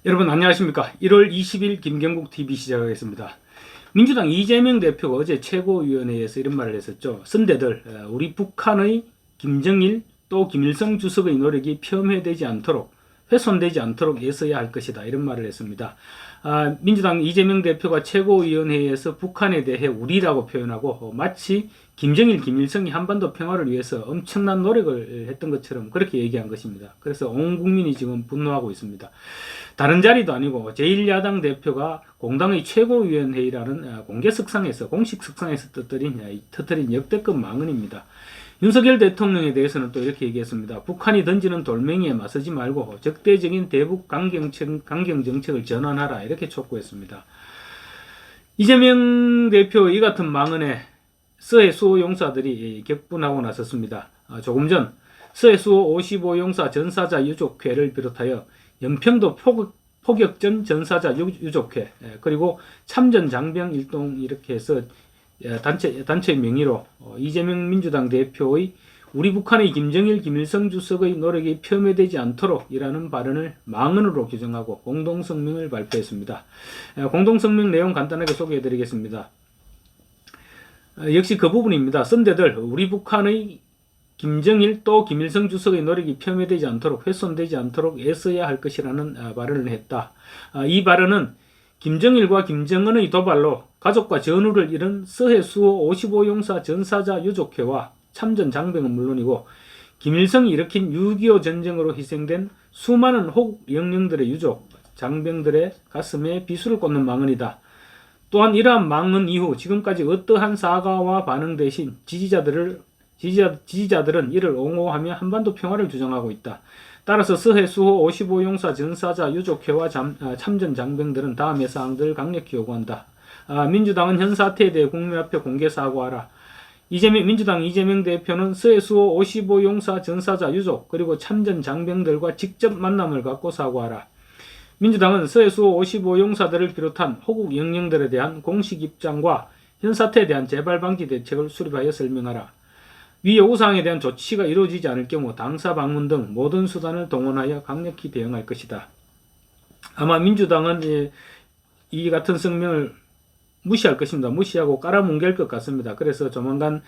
여러분 안녕하십니까. 1월 20일 김경국 TV 시작하겠습니다. 민주당 이재명 대표가 어제 최고위원회에서 이런 말을 했었죠. 선대들 우리 북한의 김정일 또 김일성 주석의 노력이 폄훼되지 않도록 훼손되지 않도록 애써야 할 것이다. 이런 말을 했습니다. 민주당 이재명 대표가 최고위원회에서 북한에 대해 우리라고 표현하고 마치 김정일, 김일성이 한반도 평화를 위해서 엄청난 노력을 했던 것처럼 그렇게 얘기한 것입니다. 그래서 온 국민이 지금 분노하고 있습니다. 다른 자리도 아니고 제1야당 대표가 공당의 최고위원회의라는 공식 석상에서 터뜨린 역대급 망언입니다. 윤석열 대통령에 대해서는 또 이렇게 얘기했습니다. 북한이 던지는 돌멩이에 맞서지 말고 적대적인 대북 강경 정책을 전환하라 이렇게 촉구했습니다. 이재명 대표 이 같은 망언에 서해 수호 용사들이 격분하고 나섰습니다. 조금 전 서해 수호 55 용사 전사자 유족회를 비롯하여 연평도 포격전 전사자 유족회 그리고 참전 장병 일동 이렇게 해서 단체의 명의로 이재명 민주당 대표의 우리 북한의 김정일, 김일성 주석의 노력이 폄훼되지 않도록 이라는 발언을 망언으로 규정하고 공동성명을 발표했습니다. 공동성명 내용 간단하게 소개해드리겠습니다. 역시 그 부분입니다. 선대들 우리 북한의 김정일 또 김일성 주석의 노력이 폄훼되지 않도록 훼손되지 않도록 애써야 할 것이라는 발언을 했다. 이 발언은 김정일과 김정은의 도발로 가족과 전우를 잃은 서해 수호 55 용사 전사자 유족회와 참전 장병은 물론이고 김일성이 일으킨 6.25 전쟁으로 희생된 수많은 호국 영령들의 유족, 장병들의 가슴에 비수를 꽂는 망언이다. 또한 이러한 망언 이후 지금까지 어떠한 사과와 반응 대신 지지자들은 이를 옹호하며 한반도 평화를 주장하고 있다. 따라서 서해 수호 55 용사 전사자 유족회와 참전 장병들은 다음의 사항들을 강력히 요구한다. 민주당은 현 사태에 대해 국민 앞에 공개 사과하라. 민주당 이재명 대표는 서해 수호 55 용사 전사자 유족 그리고 참전 장병들과 직접 만남을 갖고 사과하라. 민주당은 서해 수호 55 용사들을 비롯한 호국 영령들에 대한 공식 입장과 현 사태에 대한 재발 방지 대책을 수립하여 설명하라. 위 요구사항에 대한 조치가 이루어지지 않을 경우 당사 방문 등 모든 수단을 동원하여 강력히 대응할 것이다. 아마 민주당은 이 같은 성명을 무시할 것입니다. 무시하고 깔아뭉갤 것 같습니다. 그래서 조만간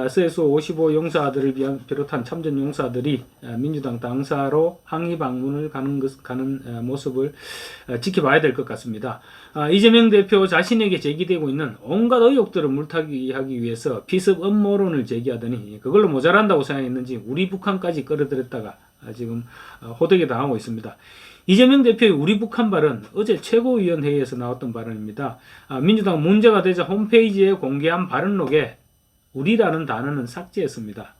서해수 55 용사들을 비롯한 참전 용사들이 민주당 당사로 항의 방문을 가는 모습을 지켜봐야 될 것 같습니다. 이재명 대표 자신에게 제기되고 있는 온갖 의혹들을 물타기하기 위해서 피습 음모론을 제기하더니 그걸로 모자란다고 생각했는지 우리 북한까지 끌어들였다가 지금 호되게 당하고 있습니다. 이재명 대표의 우리 북한 발언 어제 최고위원회의에서 나왔던 발언입니다. 민주당 문제가 되자 홈페이지에 공개한 발언록에 우리라는 단어는 삭제했습니다.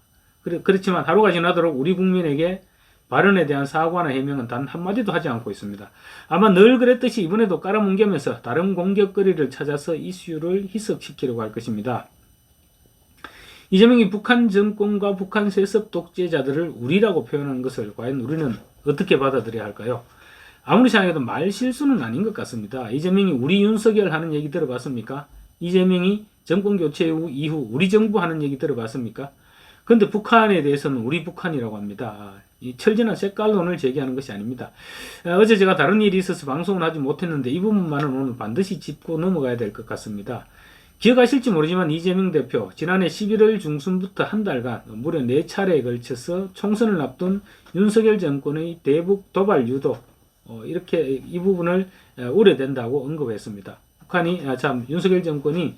그렇지만 하루가 지나도록 우리 국민에게 발언에 대한 사과나 해명은 단 한마디도 하지 않고 있습니다. 아마 늘 그랬듯이 이번에도 깔아뭉개면서 다른 공격거리를 찾아서 이슈를 희석시키려고 할 것입니다. 이재명이 북한 정권과 북한 세습 독재자들을 우리라고 표현하는 것을 과연 우리는 어떻게 받아들여야 할까요? 아무리 생각해도 말 실수는 아닌 것 같습니다. 이재명이 우리 윤석열 하는 얘기 들어봤습니까? 이재명이 정권 교체 이후 우리 정부 하는 얘기 들어봤습니까? 그런데 북한에 대해서는 우리 북한이라고 합니다. 이 철저한 색깔론을 제기하는 것이 아닙니다. 어제 제가 다른 일이 있어서 방송을 하지 못했는데 이 부분만은 오늘 반드시 짚고 넘어가야 될 것 같습니다. 기억하실지 모르지만 이재명 대표 지난해 11월 중순부터 한 달간 무려 4차례에 걸쳐서 총선을 앞둔 윤석열 정권의 대북 도발 유도 이렇게 이 부분을 우려된다고 언급했습니다. 윤석열 정권이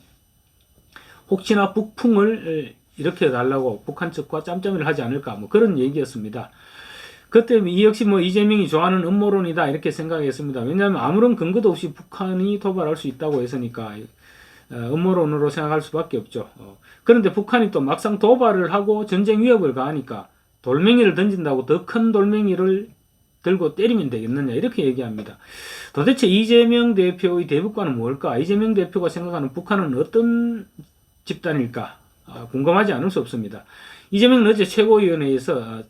혹시나 북풍을 일으켜달라고 북한 측과 짬짬이를 하지 않을까 그런 얘기였습니다. 그때 이 역시 이재명이 좋아하는 음모론이다 이렇게 생각했습니다. 왜냐하면 아무런 근거도 없이 북한이 도발할 수 있다고 했으니까 음모론으로 생각할 수밖에 없죠. 그런데 북한이 또 막상 도발을 하고 전쟁 위협을 가하니까 돌멩이를 던진다고 더 큰 돌멩이를 들고 때리면 되겠느냐 이렇게 얘기합니다. 도대체 이재명 대표의 대북과는 뭘까? 이재명 대표가 생각하는 북한은 어떤 집단일까? 궁금하지 않을 수 없습니다. 이재명은 어제 최고위원회에서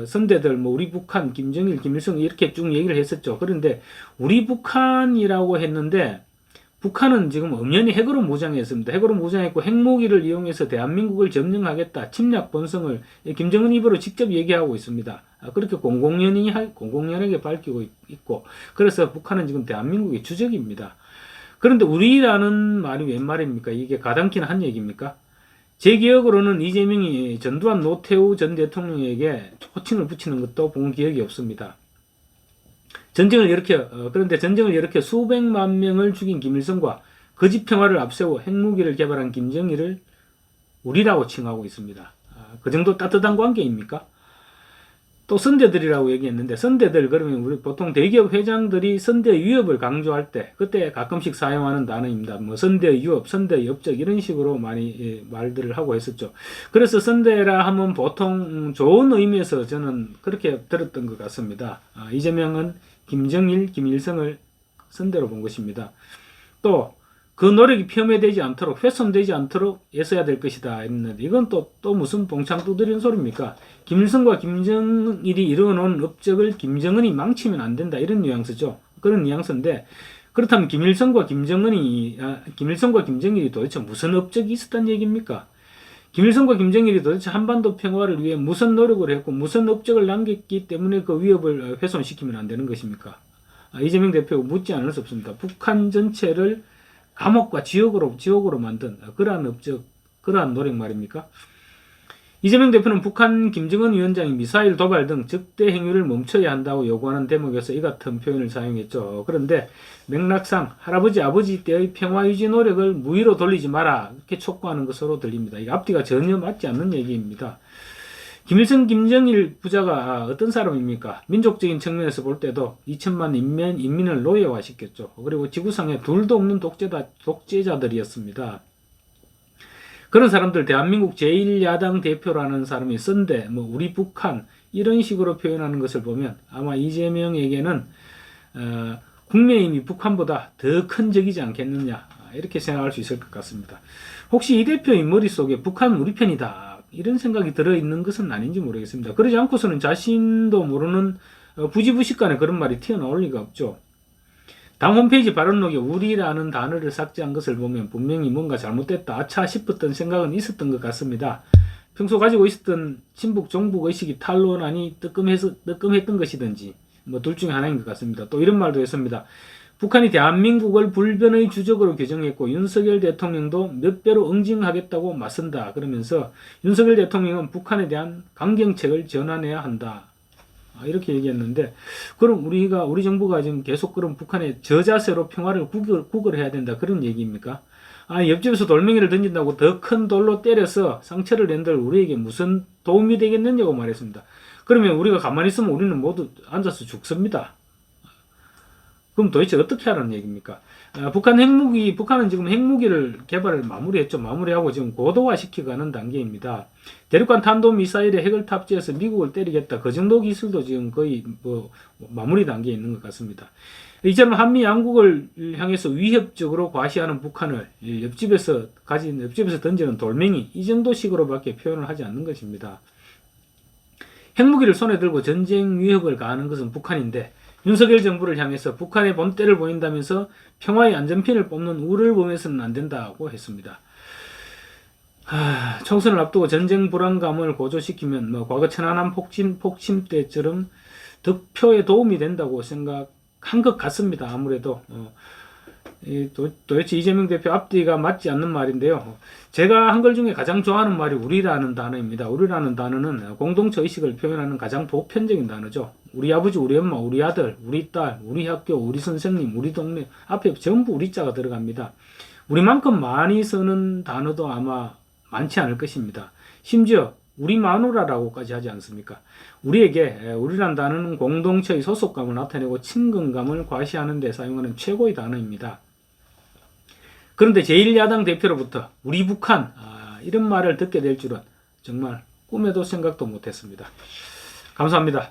선대들 우리 북한 김정일, 김일성 이렇게 쭉 얘기를 했었죠. 그런데 우리 북한이라고 했는데 북한은 지금 엄연히 핵으로 무장했습니다. 핵으로 무장했고 핵무기를 이용해서 대한민국을 점령하겠다. 침략 본성을 김정은 입으로 직접 얘기하고 있습니다. 그렇게 공공연하게 밝히고 있고, 그래서 북한은 지금 대한민국의 주적입니다. 그런데 우리라는 말이 웬 말입니까? 이게 가당키는 한 얘기입니까? 제 기억으로는 이재명이 전두환 노태우 전 대통령에게 호칭을 붙이는 것도 본 기억이 없습니다. 그런데 전쟁을 일으켜 수백만 명을 죽인 김일성과 거짓 평화를 앞세워 핵무기를 개발한 김정일을 우리라고 칭하고 있습니다. 그 정도 따뜻한 관계입니까? 또 선대들이라고 얘기했는데, 선대들, 그러면 우리 보통 대기업 회장들이 선대 위협을 강조할 때 그때 가끔씩 사용하는 단어입니다. 뭐 선대 위협, 선대 업적 이런 식으로 많이 말들을 하고 했었죠. 그래서 선대라 하면 보통 좋은 의미에서 저는 그렇게 들었던 것 같습니다. 이재명은 김정일, 김일성을 선대로 본 것입니다. 또 그 노력이 폄훼되지 않도록, 훼손되지 않도록 애써야 될 것이다 했는데, 이건 또 무슨 봉창 두드리는 소리입니까? 김일성과 김정일이 이루어놓은 업적을 김정은이 망치면 안 된다, 이런 뉘앙스죠. 그런 뉘앙스인데, 그렇다면 김일성과 김정일이 도대체 무슨 업적이 있었단 얘기입니까? 김일성과 김정일이 도대체 한반도 평화를 위해 무슨 노력을 했고 무슨 업적을 남겼기 때문에 그 위협을 훼손시키면 안 되는 것입니까? 이재명 대표가 묻지 않을 수 없습니다. 북한 전체를 감옥과 지옥으로 만든 그러한 업적, 그러한 노력 말입니까? 이재명 대표는 북한 김정은 위원장이 미사일 도발 등 적대 행위를 멈춰야 한다고 요구하는 대목에서 이 같은 표현을 사용했죠. 그런데 맥락상 할아버지, 아버지 때의 평화유지 노력을 무위로 돌리지 마라, 이렇게 촉구하는 것으로 들립니다. 이 앞뒤가 전혀 맞지 않는 얘기입니다. 김일성, 김정일 부자가 어떤 사람입니까? 민족적인 측면에서 볼 때도 2천만 인민을 노예화시켰죠. 그리고 지구상에 둘도 없는 독재자들이었습니다. 그런 사람들, 대한민국 제1야당 대표라는 사람이 선대, 우리 북한 이런 식으로 표현하는 것을 보면 아마 이재명에게는 국민의힘이 북한보다 더 큰 적이지 않겠느냐, 이렇게 생각할 수 있을 것 같습니다. 혹시 이 대표의 머릿속에 북한 우리 편이다, 이런 생각이 들어있는 것은 아닌지 모르겠습니다. 그러지 않고서는 자신도 모르는 부지부식간에 그런 말이 튀어나올 리가 없죠. 당 홈페이지 발언록에 우리라는 단어를 삭제한 것을 보면 분명히 뭔가 잘못됐다, 아차 싶었던 생각은 있었던 것 같습니다. 평소 가지고 있었던 친북 종북 의식이 탄로나니 뜨끔했던 것이든지 둘 중에 하나인 것 같습니다. 또 이런 말도 했습니다. 북한이 대한민국을 불변의 주적으로 규정했고 윤석열 대통령도 몇 배로 응징하겠다고 맞선다, 그러면서 윤석열 대통령은 북한에 대한 강경책을 전환해야 한다, 이렇게 얘기했는데, 그럼 우리 정부가 지금 계속 그럼 북한의 저자세로 평화를 구걸해야 된다, 그런 얘기입니까? 옆집에서 돌멩이를 던진다고 더 큰 돌로 때려서 상처를 낸들 우리에게 무슨 도움이 되겠느냐고 말했습니다. 그러면 우리가 가만히 있으면 우리는 모두 앉아서 죽습니다. 그럼 도대체 어떻게 하라는 얘기입니까? 북한은 지금 핵무기를 개발을 마무리하고 지금 고도화시켜가는 단계입니다. 대륙간 탄도미사일에 핵을 탑재해서 미국을 때리겠다, 그 정도 기술도 지금 거의 마무리 단계에 있는 것 같습니다. 이처럼 한미 양국을 향해서 위협적으로 과시하는 북한을 옆집에서 던지는 돌멩이, 이 정도식으로밖에 표현을 하지 않는 것입니다. 핵무기를 손에 들고 전쟁 위협을 가하는 것은 북한인데, 윤석열 정부를 향해서 북한의 본때를 보인다면서 평화의 안전핀을 뽑는 우를 보면서는 안 된다고 했습니다. 총선을 앞두고 전쟁 불안감을 고조시키면 과거 천안함 폭침 때처럼 득표에 도움이 된다고 생각한 것 같습니다. 아무래도 도대체 이재명 대표 앞뒤가 맞지 않는 말인데요. 제가 한글 중에 가장 좋아하는 말이 우리라는 단어입니다. 우리라는 단어는 공동체 의식을 표현하는 가장 보편적인 단어죠. 우리 아버지, 우리 엄마, 우리 아들, 우리 딸, 우리 학교, 우리 선생님, 우리 동네, 앞에 전부 우리자가 들어갑니다. 우리만큼 많이 쓰는 단어도 아마 많지 않을 것입니다. 심지어 우리 마누라라고까지 하지 않습니까? 우리란 단어는 공동체의 소속감을 나타내고 친근감을 과시하는 데 사용하는 최고의 단어입니다. 그런데 제1야당 대표로부터 우리 북한, 이런 말을 듣게 될 줄은 정말 꿈에도 생각도 못했습니다. 감사합니다.